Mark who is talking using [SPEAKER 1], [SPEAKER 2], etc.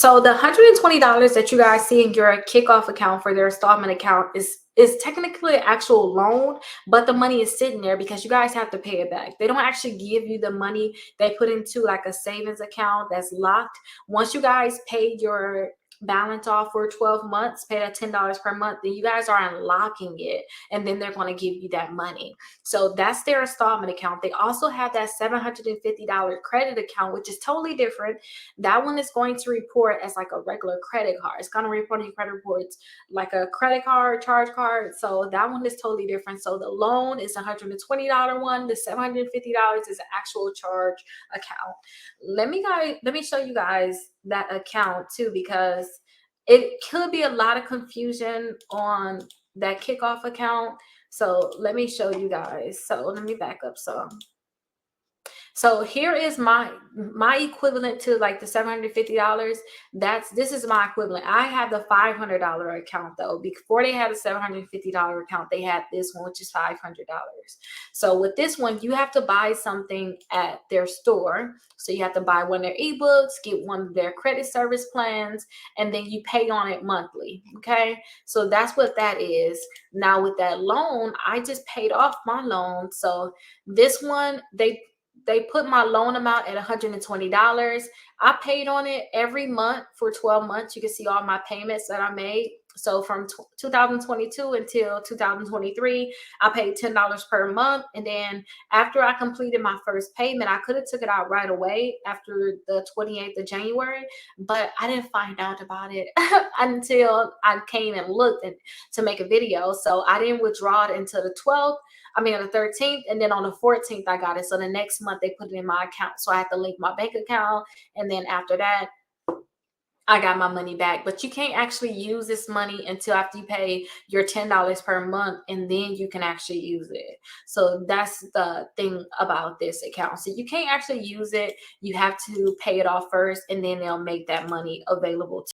[SPEAKER 1] So the $120 that you guys see in your kickoff account for their installment account is technically an actual loan, but the money is sitting there because you guys have to pay it back. They don't actually give you the money. They put into like a savings account that's locked. Once you guys pay your balance off for 12 months, pay that $10 per month, then you guys are unlocking it, and then they're going to give you that money. So that's their installment account. They also have that $750 credit account, which is totally different. That one is going to report as like a regular credit card. It's going to report on your credit reports like a credit card, charge card. So that one is totally different. So the loan is $120 one. The $750 is an actual charge account. Let me show you guys that account too, because it could be a lot of confusion on that kickoff account. So let me show you guys. So let me back up some. So here is my equivalent to like the $750. This is my equivalent. I have the $500 account though. Before they had a $750 account, they had this one, which is $500. So with this one, you have to buy something at their store. So you have to buy one of their ebooks, get one of their credit service plans, and then you pay on it monthly. Okay, so that's what that is. Now with that loan, I just paid off my loan. So this one, they put my loan amount at $120. I paid on it every month for 12 months. You can see all my payments that I made. So from 2022 until 2023, I paid $10 per month. And then after I completed my first payment, I could have took it out right away after the 28th of January, but I didn't find out about it until I came and looked to make a video. So I didn't withdraw it until the 12th. I mean, on the 13th, and then on the 14th, I got it. So the next month they put it in my account. So I had to link my bank account. And then after that, I got my money back. But you can't actually use this money until after you pay your $10 per month, and then you can actually use it. So that's the thing about this account. So you can't actually use it. You have to pay it off first, and then they'll make that money available to